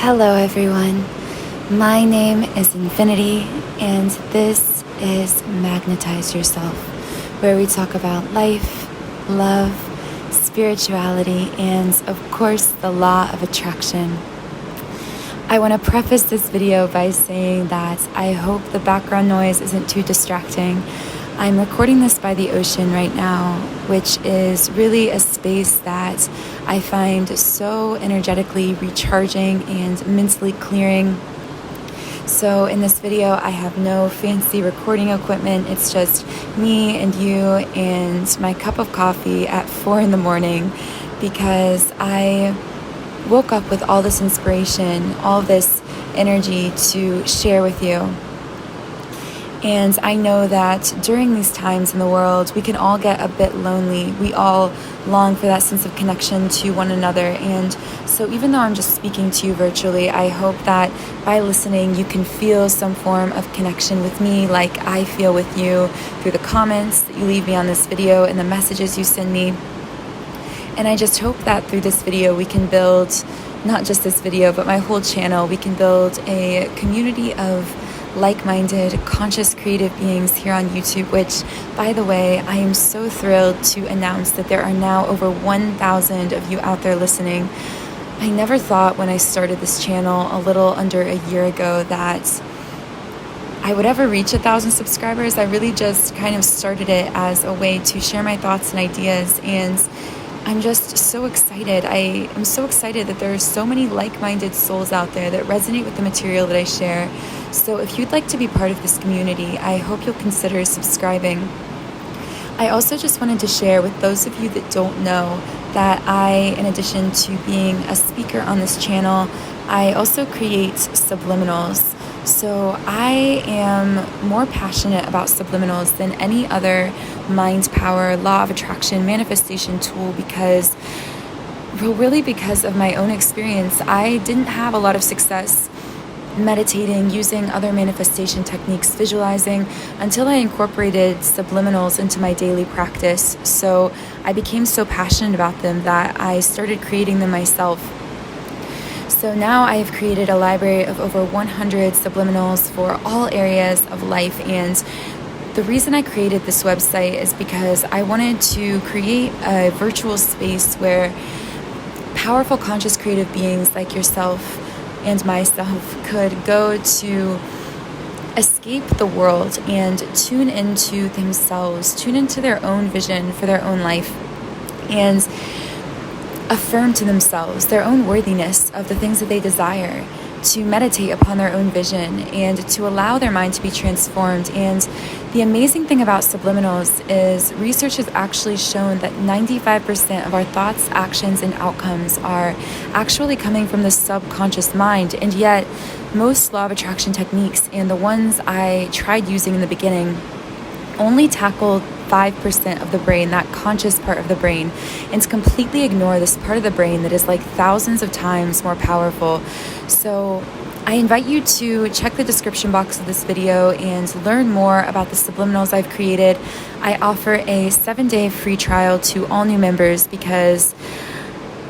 Hello everyone, my name is Infinity and this is Magnetize Yourself, where we talk about life, love, spirituality, and of course the law of attraction. I want to preface this video by saying that I hope the background noise isn't too distracting. I'm recording this by the ocean right now, which is really a space that I find so energetically recharging and mentally clearing. So in this video, I have no fancy recording equipment. It's just me and you and my cup of coffee at 4 in the morning because I woke up with all this inspiration, all this energy to share with you. And I know that during these times in the world, we can all get a bit lonely. We all long for that sense of connection to one another. And so even though I'm just speaking to you virtually, I hope that by listening, you can feel some form of connection with me like I feel with you through the comments that you leave me on this video and the messages you send me. And I just hope that through this video, we can build, not just this video, but my whole channel, we can build a community of like-minded, conscious, creative beings here on YouTube, which, by the way, I am so thrilled to announce that there are now over 1,000 of you out there listening. I never thought when I started this channel a little under a year ago that I would ever reach 1,000 subscribers. I really just kind of started it as a way to share my thoughts and ideas, and I'm just so excited. I am so excited that there are so many like-minded souls out there that resonate with the material that I share. So if you'd like to be part of this community, I hope you'll consider subscribing. I also just wanted to share with those of you that don't know that I, in addition to being a speaker on this channel, I also create Subliminals. So I am more passionate about Subliminals than any other mind power, law of attraction, manifestation tool because of my own experience. I didn't have a lot of success meditating, using other manifestation techniques, visualizing, until I incorporated Subliminals into my daily practice. So I became so passionate about them that I started creating them myself. So now I have created a library of over 100 Subliminals for all areas of life, and the reason I created this website is because I wanted to create a virtual space where powerful conscious creative beings like yourself and myself could go to escape the world and tune into themselves, tune into their own vision for their own life, and affirm to themselves their own worthiness of the things that they desire, to meditate upon their own vision, and to allow their mind to be transformed. And the amazing thing about Subliminals is research has actually shown that 95% of our thoughts, actions, and outcomes are actually coming from the subconscious mind. And yet, most law of attraction techniques, and the ones I tried using in the beginning, only tackled 5% of the brain, that conscious part of the brain, and to completely ignore this part of the brain that is like thousands of times more powerful. So I invite you to check the description box of this video and learn more about the Subliminals I've created. I offer a 7-day free trial to all new members because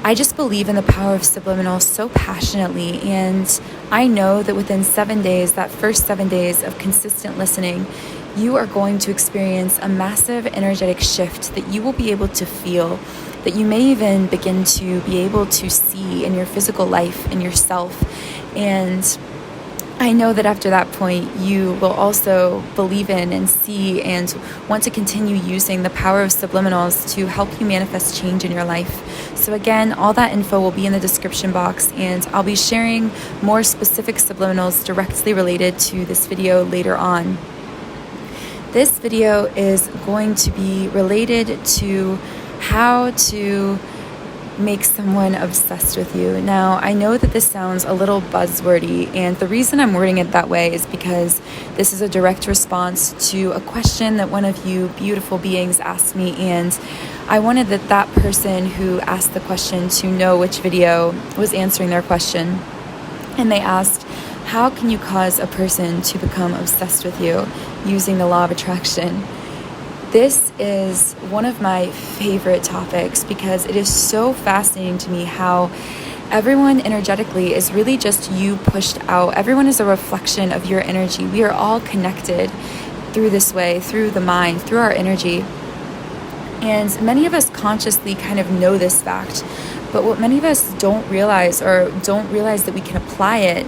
I just believe in the power of Subliminals so passionately, and I know that within 7 days, that first 7 days of consistent listening, you are going to experience a massive energetic shift that you will be able to feel, that you may even begin to be able to see in your physical life, in yourself. And I know that after that point, you will also believe in and see and want to continue using the power of Subliminals to help you manifest change in your life. So again, all that info will be in the description box, and I'll be sharing more specific Subliminals directly related to this video later on. This video is going to be related to how to make someone obsessed with you. Now, I know that this sounds a little buzzwordy, and the reason I'm wording it that way is because this is a direct response to a question that one of you beautiful beings asked me, and I wanted that person who asked the question to know which video was answering their question. And they asked, how can you cause a person to become obsessed with you using the law of attraction? This is one of my favorite topics because it is so fascinating to me how everyone energetically is really just you pushed out. Everyone is a reflection of your energy. We are all connected through this way, through the mind, through our energy. And many of us consciously kind of know this fact, but what many of us don't realize, or don't realize that we can apply it,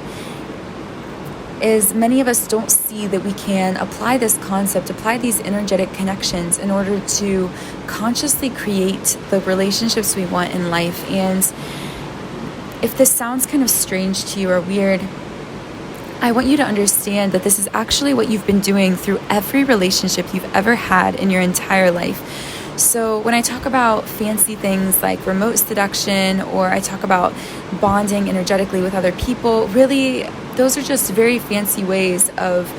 is many of us don't see that we can apply this concept, apply these energetic connections in order to consciously create the relationships we want in life. And if this sounds kind of strange to you or weird, I want you to understand that this is actually what you've been doing through every relationship you've ever had in your entire life. So when I talk about fancy things like remote seduction, or I talk about bonding energetically with other people, really, those are just very fancy ways of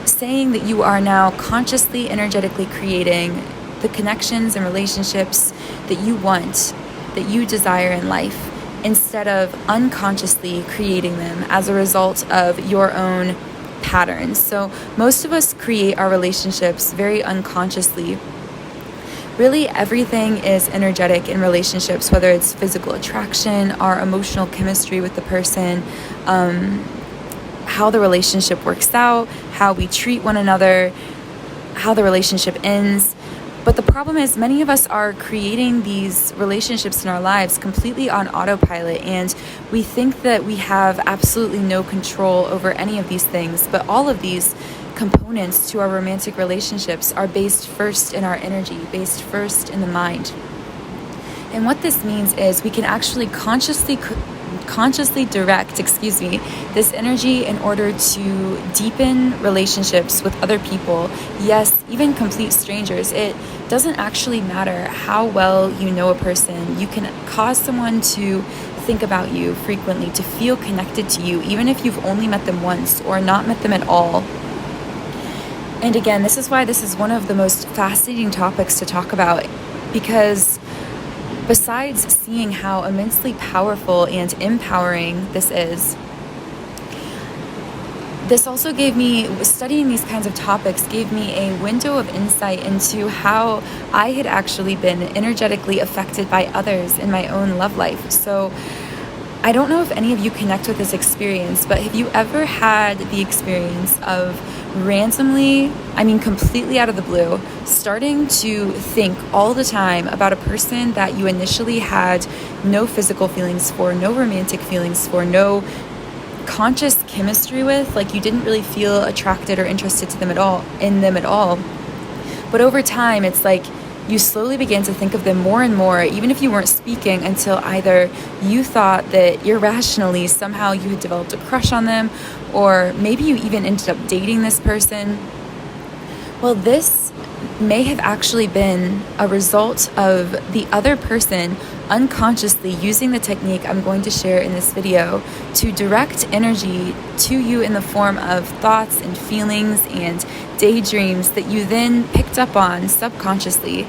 saying that you are now consciously, energetically creating the connections and relationships that you want, that you desire in life, instead of unconsciously creating them as a result of your own patterns. So most of us create our relationships very unconsciously. Really, everything is energetic in relationships, whether it's physical attraction, our emotional chemistry with the person, how the relationship works out, how we treat one another, how the relationship ends. But the problem is, many of us are creating these relationships in our lives completely on autopilot, and we think that we have absolutely no control over any of these things. But all of these components to our romantic relationships are based first in our energy, based first in the mind. And what this means is we can actually consciously direct, this energy in order to deepen relationships with other people. Yes, even complete strangers. It doesn't actually matter how well you know a person. You can cause someone to think about you frequently, to feel connected to you, even if you've only met them once or not met them at all. And again, this is why this is one of the most fascinating topics to talk about, because besides seeing how immensely powerful and empowering this is, this also gave me, studying these kinds of topics gave me a window of insight into how I had actually been energetically affected by others in my own love life. So I don't know if any of you connect with this experience, but have you ever had the experience of randomly, completely out of the blue, starting to think all the time about a person that you initially had no physical feelings for, no romantic feelings for, no conscious chemistry with, like you didn't really feel attracted or interested to them at all. But over time, it's like you slowly began to think of them more and more, even if you weren't speaking, until either you thought that irrationally somehow you had developed a crush on them, or maybe you even ended up dating this person. Well, this may have actually been a result of the other person unconsciously using the technique I'm going to share in this video to direct energy to you in the form of thoughts and feelings and daydreams that you then picked up on subconsciously,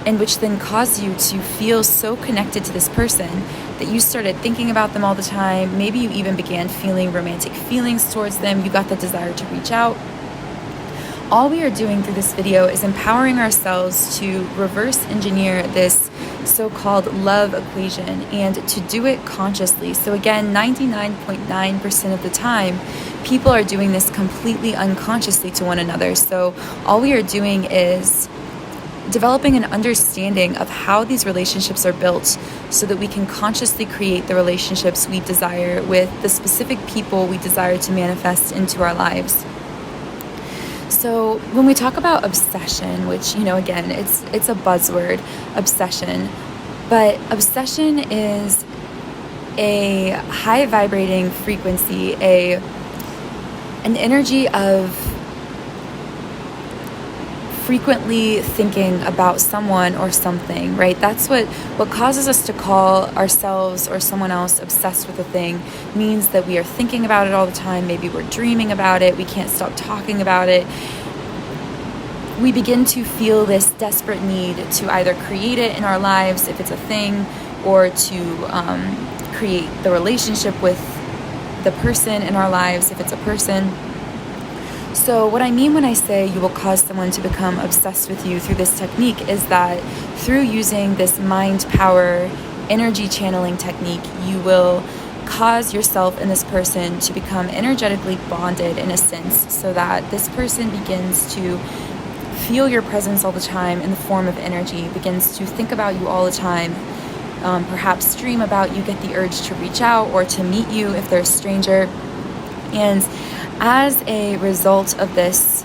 and which then caused you to feel so connected to this person that you started thinking about them all the time. Maybe you even began feeling romantic feelings towards them. You got the desire to reach out. All we are doing through this video is empowering ourselves to reverse engineer this so-called love equation, and to do it consciously. So again, 99.9% of the time, people are doing this completely unconsciously to one another. So all we are doing is developing an understanding of how these relationships are built so that we can consciously create the relationships we desire with the specific people we desire to manifest into our lives. So when we talk about obsession, which, again, it's a buzzword, obsession, but obsession is a high vibrating frequency, an energy of frequently thinking about someone or something, right? That's what causes us to call ourselves or someone else obsessed with a thing. Means that we are thinking about it all the time. Maybe we're dreaming about it. We can't stop talking about it. We begin to feel this desperate need to either create it in our lives if it's a thing, or to create the relationship with the person in our lives if it's a person. So what I mean when I say you will cause someone to become obsessed with you through this technique is that through using this mind power energy channeling technique, you will cause yourself and this person to become energetically bonded in a sense, so that this person begins to feel your presence all the time in the form of energy, begins to think about you all the time, perhaps dream about you, get the urge to reach out or to meet you if they're a stranger. And as a result of this,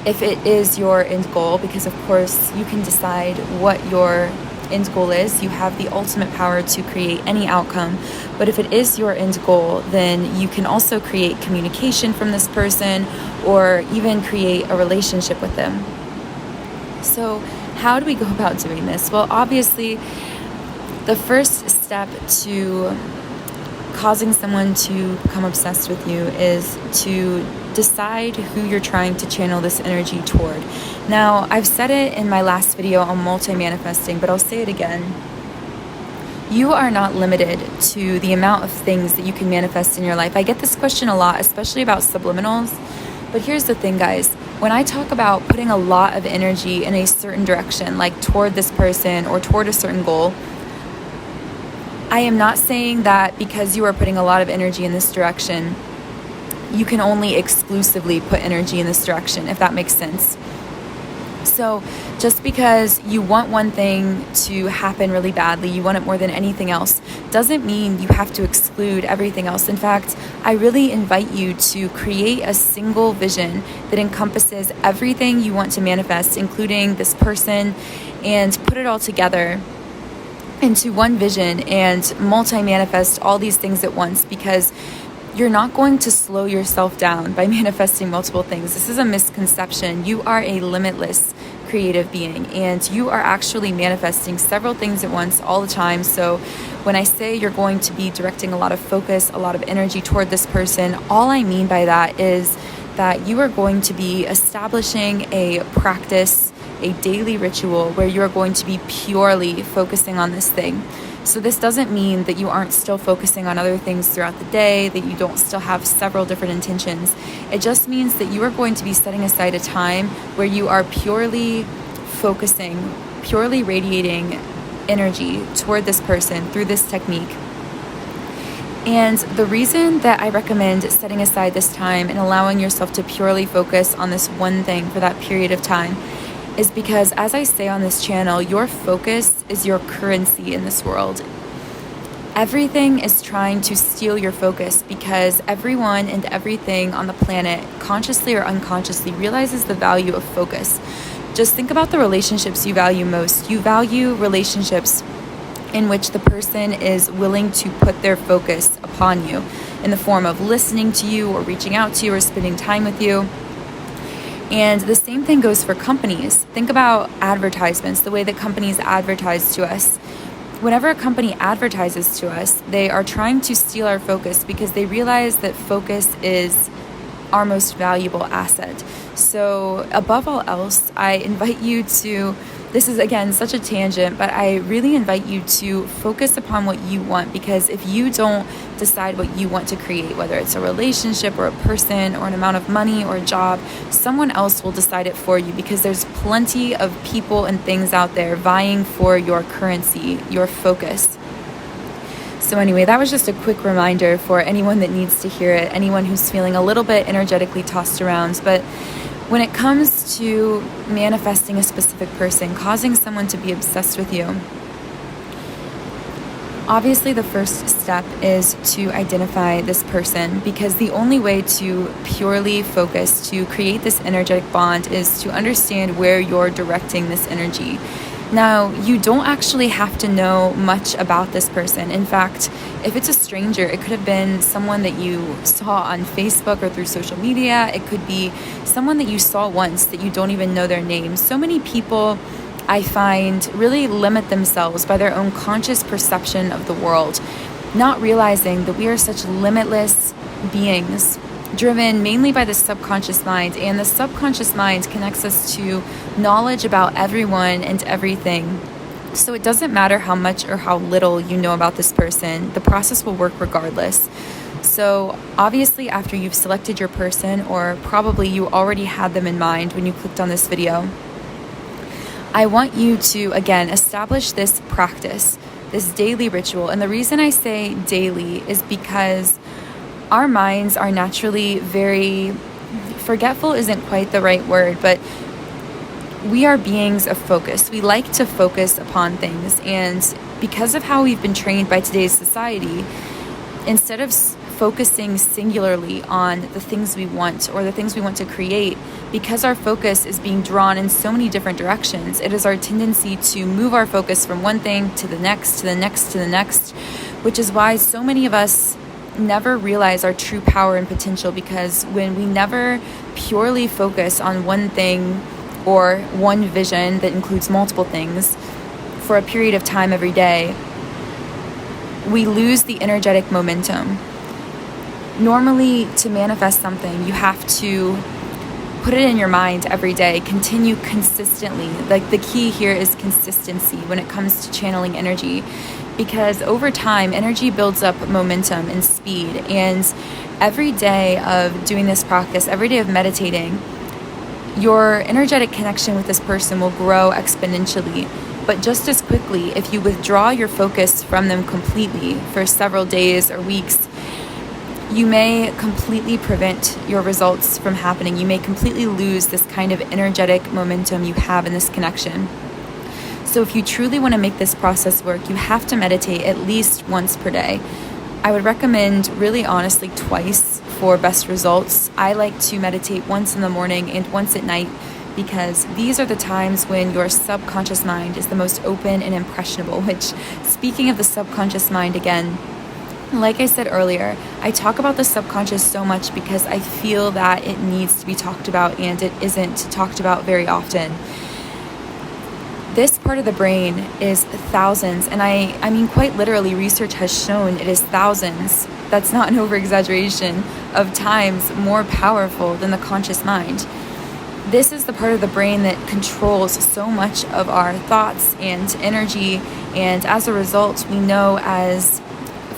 if it is your end goal, because of course you can decide what your end goal is, you have the ultimate power to create any outcome. But if it is your end goal, then you can also create communication from this person or even create a relationship with them. So how do we go about doing this? Well, obviously, the first step to causing someone to become obsessed with you is to decide who you're trying to channel this energy toward. Now, I've said it in my last video on multi-manifesting, but I'll say it again. You are not limited to the amount of things that you can manifest in your life. I get this question a lot, especially about subliminals. But here's the thing, guys. When I talk about putting a lot of energy in a certain direction, like toward this person or toward a certain goal, I am not saying that because you are putting a lot of energy in this direction, you can only exclusively put energy in this direction, if that makes sense. So just because you want one thing to happen really badly, you want it more than anything else, doesn't mean you have to exclude everything else. In fact, I really invite you to create a single vision that encompasses everything you want to manifest, including this person, and put it all together into one vision and multi-manifest all these things at once, because you're not going to slow yourself down by manifesting multiple things. This is a misconception. You are a limitless creative being, and you are actually manifesting several things at once all the time. So when I say you're going to be directing a lot of focus, a lot of energy toward this person, all I mean by that is that you are going to be establishing a practice, a daily ritual where you're going to be purely focusing on this thing. So this doesn't mean that you aren't still focusing on other things throughout the day, that you don't still have several different intentions. It just means that you are going to be setting aside a time where you are purely focusing, purely radiating energy toward this person through this technique. And the reason that I recommend setting aside this time and allowing yourself to purely focus on this one thing for that period of time is because, as I say on this channel, your focus is your currency in this world. Everything is trying to steal your focus because everyone and everything on the planet, consciously or unconsciously, realizes the value of focus. Just think about the relationships you value most. You value relationships in which the person is willing to put their focus upon you in the form of listening to you or reaching out to you or spending time with you. And the same thing goes for companies. Think about advertisements, the way that companies advertise to us. Whenever a company advertises to us, they are trying to steal our focus because they realize that focus is our most valuable asset. So above all else, I invite you to, this is again such a tangent, but I really invite you to focus upon what you want, because if you don't decide what you want to create, whether it's a relationship or a person or an amount of money or a job, someone else will decide it for you, because there's plenty of people and things out there vying for your currency, your focus. So anyway, that was just a quick reminder for anyone that needs to hear it, anyone who's feeling a little bit energetically tossed around. But when it comes to manifesting a specific person, causing someone to be obsessed with you, obviously the first step is to identify this person, because the only way to purely focus, to create this energetic bond, is to understand where you're directing this energy. Now, you don't actually have to know much about this person. In fact, if it's a stranger, it could have been someone that you saw on Facebook or through social media. It could be someone that you saw once that you don't even know their name. So many people, I find, really limit themselves by their own conscious perception of the world, not realizing that we are such limitless beings, driven mainly by the subconscious mind, and the subconscious mind connects us to knowledge about everyone and everything. So it doesn't matter how much or how little you know about this person, the process will work regardless. So obviously, after you've selected your person, or probably you already had them in mind when you clicked on this video, I want you to, again, establish this practice this daily ritual. And the reason I say daily is because our minds are naturally very forgetful, isn't quite the right word, but we are beings of focus. We like to focus upon things. And because of how we've been trained by today's society, instead of focusing singularly on the things we want or the things we want to create, because our focus is being drawn in so many different directions, it is our tendency to move our focus from one thing to the next, to the next, to the next, which is why so many of us never realize our true power and potential, because when we never purely focus on one thing or one vision that includes multiple things for a period of time every day, we lose the energetic momentum. Normally, to manifest something, you have to put it in your mind every day, continue consistently. Like, the key here is consistency when it comes to channeling energy, because over time, energy builds up momentum and speed. And every day of doing this practice, every day of meditating, your energetic connection with this person will grow exponentially. But just as quickly, if you withdraw your focus from them completely for several days or weeks, you may completely prevent your results from happening. You may completely lose this kind of energetic momentum you have in this connection. So if you truly want to make this process work, you have to meditate at least once per day. I would recommend, really honestly, twice for best results. I like to meditate once in the morning and once at night, because these are the times when your subconscious mind is the most open and impressionable, which, speaking of the subconscious mind again, like I said earlier, I talk about the subconscious so much because I feel that it needs to be talked about, and it isn't talked about very often. This part of the brain is thousands, and I mean quite literally, research has shown it is thousands, that's not an over-exaggeration, of times more powerful than the conscious mind. This is the part of the brain that controls so much of our thoughts and energy, and as a result, we know as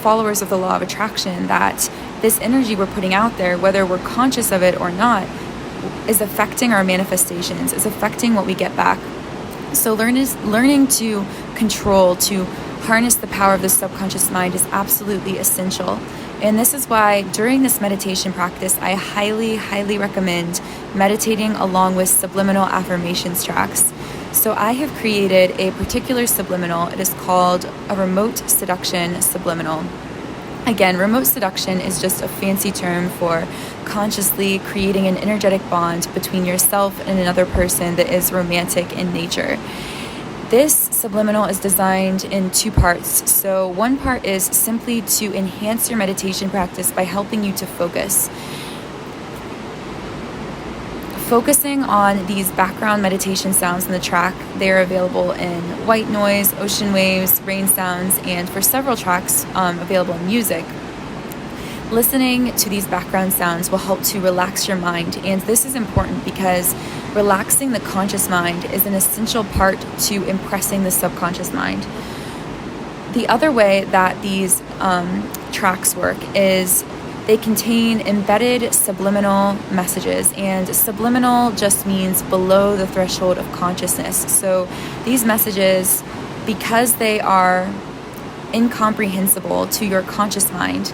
followers of the law of attraction that this energy we're putting out there, whether we're conscious of it or not, is affecting our manifestations, is affecting what we get back. So learning to control, to harness the power of the subconscious mind is absolutely essential. And this is why during this meditation practice, I highly, highly recommend meditating along with subliminal affirmations tracks. So I have created a particular subliminal. It is called a remote seduction subliminal. Again, remote seduction is just a fancy term for consciously creating an energetic bond between yourself and another person that is romantic in nature. This subliminal is designed in two parts. So one part is simply to enhance your meditation practice by helping you to focus. Focusing on these background meditation sounds in the track. They are available in white noise, ocean waves, rain sounds, and for several tracks available in music. Listening to these background sounds will help to relax your mind, and this is important because relaxing the conscious mind is an essential part to impressing the subconscious mind. The other way that these tracks work is they contain embedded subliminal messages, and subliminal just means below the threshold of consciousness. So these messages, because they are incomprehensible to your conscious mind,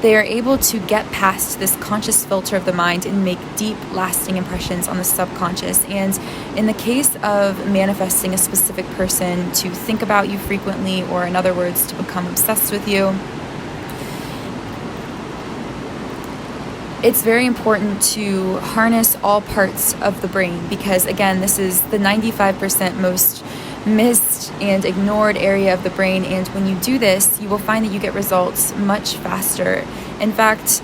they are able to get past this conscious filter of the mind and make deep, lasting impressions on the subconscious. And in the case of manifesting a specific person to think about you frequently, or in other words, to become obsessed with you, it's very important to harness all parts of the brain, because again, this is the 95% most missed and ignored area of the brain, and when you do this, you will find that you get results much faster. In fact,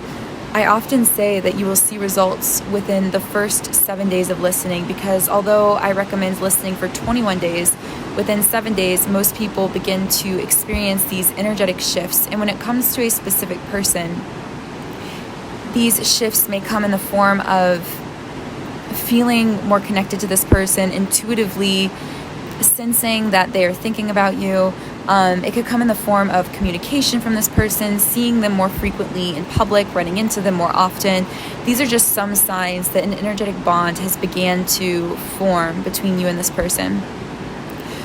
I often say that you will see results within the first 7 days of listening, because although I recommend listening for 21 days, within 7 days, most people begin to experience these energetic shifts. And when it comes to a specific person, these shifts may come in the form of feeling more connected to this person, intuitively sensing that they are thinking about you. It could come in the form of communication from this person, seeing them more frequently in public, running into them more often. These are just some signs that an energetic bond has began to form between you and this person.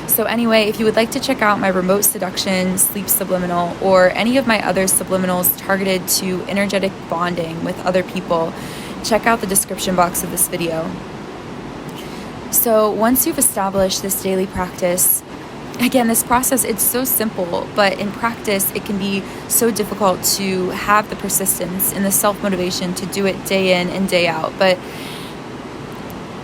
So anyway, if you would like to check out my remote seduction, sleep subliminal, or any of my other subliminals targeted to energetic bonding with other people, check out the description box of this video. So once you've established this daily practice, again, this process, it's so simple, but in practice, it can be so difficult to have the persistence and the self-motivation to do it day in and day out. But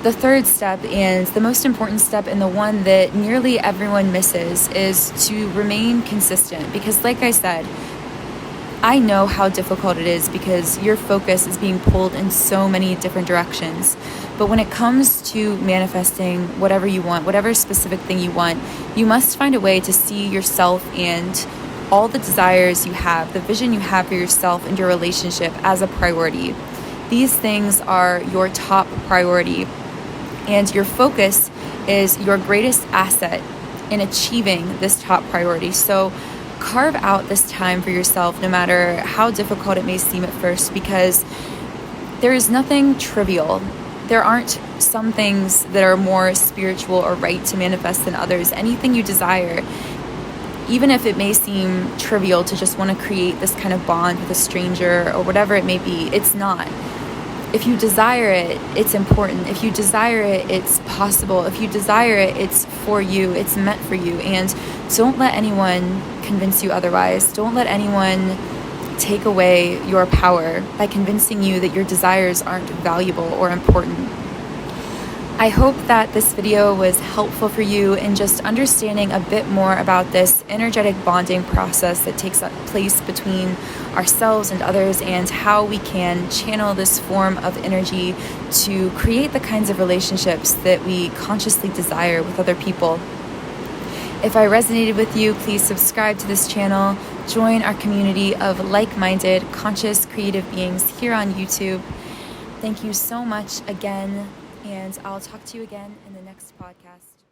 the third step, and the most important step, and the one that nearly everyone misses, is to remain consistent. Because like I said, I know how difficult it is because your focus is being pulled in so many different directions. But when it comes to manifesting whatever you want, whatever specific thing you want, you must find a way to see yourself and all the desires you have, the vision you have for yourself and your relationship as a priority. These things are your top priority, and your focus is your greatest asset in achieving this top priority. So carve out this time for yourself, no matter how difficult it may seem at first, because there is nothing trivial. There aren't some things that are more spiritual or right to manifest than others. Anything you desire, even if it may seem trivial to just want to create this kind of bond with a stranger or whatever it may be, it's not. If you desire it, it's important. If you desire it, it's possible. If you desire it, it's for you. It's meant for you. And don't let anyone convince you otherwise. Don't let anyone take away your power by convincing you that your desires aren't valuable or important. I hope that this video was helpful for you in just understanding a bit more about this energetic bonding process that takes place between ourselves and others, and how we can channel this form of energy to create the kinds of relationships that we consciously desire with other people. If I resonated with you, please subscribe to this channel, join our community of like-minded, conscious, creative beings here on YouTube. Thank you so much again, and I'll talk to you again in the next podcast.